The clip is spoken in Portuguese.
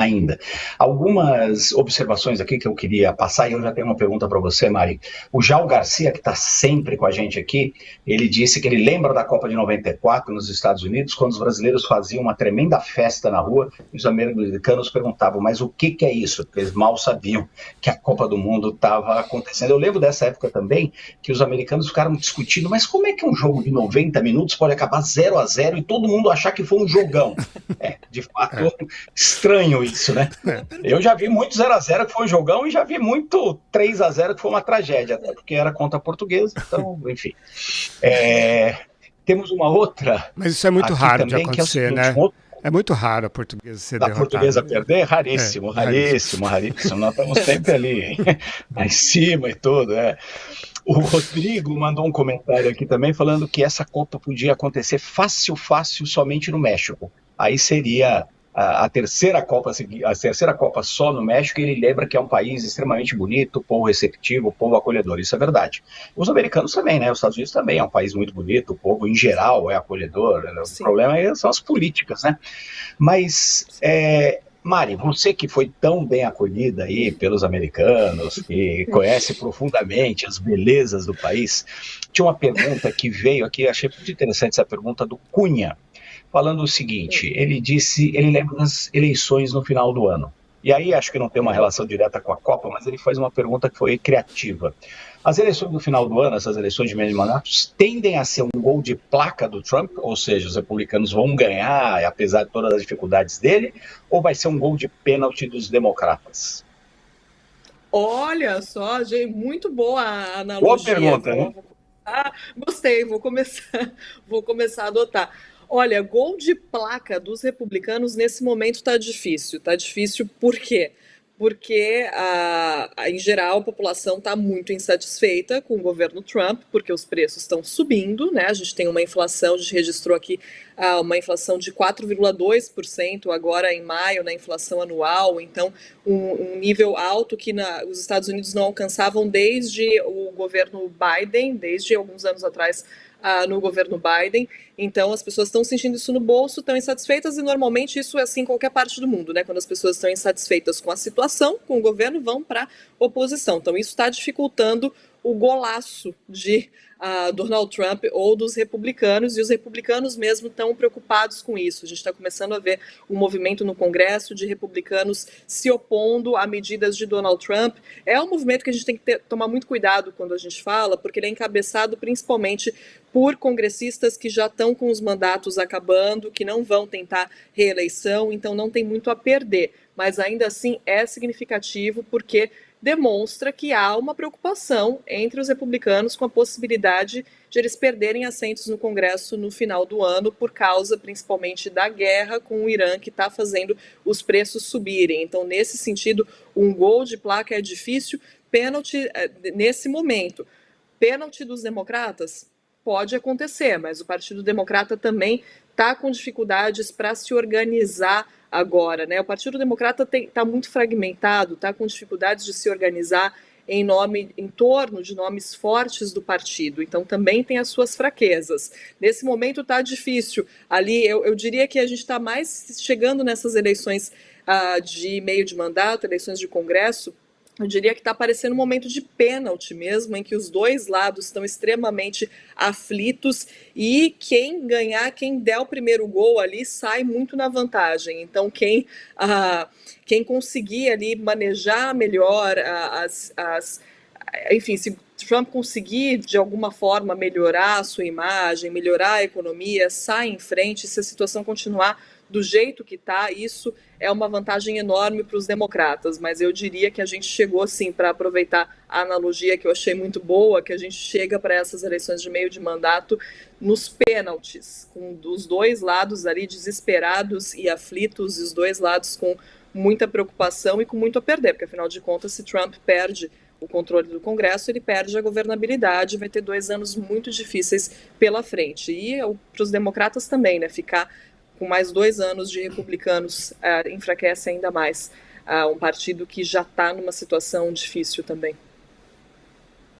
ainda. Algumas observações aqui que eu queria passar, e eu já tenho uma pergunta para você, Mari. O Jal Garcia, que está sempre com a gente aqui, ele disse que ele lembra da Copa de 94 nos Estados Unidos, quando os brasileiros faziam uma tremenda festa na rua, e os americanos perguntavam, mas o que é isso? Porque eles mal sabiam que a Copa do Mundo estava acontecendo. Eu lembro dessa época também, que os americanos ficaram discutindo, mas como é que um jogo de 90 minutos pode acabar 0-0 e todo mundo achar que foi um jogão? De fato, estranho isso, né? Eu já vi muito 0-0 que foi um jogão e já vi muito 3-0 que foi uma tragédia, até porque era contra a Portuguesa, então, enfim. Temos uma outra. Mas isso é muito raro também, de acontecer, né? É muito raro a Portuguesa ser derrotada. A Portuguesa perder? Raríssimo. Nós estamos sempre ali, lá em cima e tudo, O Rodrigo mandou um comentário aqui também falando que essa Copa podia acontecer fácil, somente no México. Aí seria a terceira Copa só no México, e ele lembra que é um país extremamente bonito, povo receptivo, povo acolhedor. Isso é verdade. Os americanos também, né? Os Estados Unidos também é um país muito bonito, o povo em geral é acolhedor. Sim. O problema são as políticas, né? Mas, Mari, você que foi tão bem acolhida aí pelos americanos, que conhece profundamente as belezas do país, tinha uma pergunta que veio aqui, achei muito interessante essa pergunta do Cunha, falando o seguinte, ele lembra das eleições no final do ano. E aí acho que não tem uma relação direta com a Copa, mas ele faz uma pergunta que foi criativa. As eleições no final do ano, essas eleições de meio de mandatos, tendem a ser um gol de placa do Trump, ou seja, os republicanos vão ganhar, apesar de todas as dificuldades dele, ou vai ser um gol de pênalti dos democratas? Olha só, gente, muito boa a analogia. Boa pergunta, né? Gostei, vou começar a adotar. Olha, gol de placa dos republicanos nesse momento está difícil. Está difícil por quê? Porque, em geral, a população está muito insatisfeita com o governo Trump, porque os preços estão subindo, né? A gente tem uma inflação, a gente registrou aqui uma inflação de 4,2% agora em maio, na inflação anual, então um nível alto que os Estados Unidos não alcançavam desde o governo Biden, desde alguns anos atrás, no governo Biden. Então as pessoas estão sentindo isso no bolso, estão insatisfeitas, e normalmente isso é assim em qualquer parte do mundo, né? Quando as pessoas estão insatisfeitas com a situação, com o governo, vão para a oposição. Então isso está dificultando o golaço de Donald Trump ou dos republicanos, e os republicanos mesmo estão preocupados com isso. A gente está começando a ver um movimento no Congresso de republicanos se opondo a medidas de Donald Trump. É um movimento que a gente tem que tomar muito cuidado quando a gente fala, porque ele é encabeçado principalmente por congressistas que já estão com os mandatos acabando, que não vão tentar reeleição, então não tem muito a perder. Mas ainda assim é significativo, porque demonstra que há uma preocupação entre os republicanos com a possibilidade de eles perderem assentos no Congresso no final do ano, por causa principalmente da guerra com o Irã, que está fazendo os preços subirem. Então, nesse sentido, um gol de placa é difícil. Pênalti nesse momento. Pênalti dos democratas? Pode acontecer, mas o Partido Democrata também está com dificuldades para se organizar agora, né? O Partido Democrata está muito fragmentado, está com dificuldades de se organizar em torno de nomes fortes do partido, então também tem as suas fraquezas. Nesse momento está difícil. Ali eu diria que a gente está mais chegando nessas eleições de meio de mandato, eleições de Congresso. Eu diria que está parecendo um momento de pênalti mesmo, em que os dois lados estão extremamente aflitos, e quem ganhar, quem der o primeiro gol ali, sai muito na vantagem. Então, quem conseguir ali manejar melhor enfim, se Trump conseguir de alguma forma melhorar a sua imagem, melhorar a economia, sai em frente, se a situação continuar do jeito que está, isso é uma vantagem enorme para os democratas, mas eu diria que a gente chegou, sim, para aproveitar a analogia que eu achei muito boa, que a gente chega para essas eleições de meio de mandato nos pênaltis, com os dois lados ali desesperados e aflitos, e os dois lados com muita preocupação e com muito a perder, porque afinal de contas, se Trump perde o controle do Congresso, ele perde a governabilidade, vai ter 2 anos muito difíceis pela frente. E para os democratas também, né, ficar com mais 2 anos de republicanos enfraquece ainda mais um partido que já está numa situação difícil também.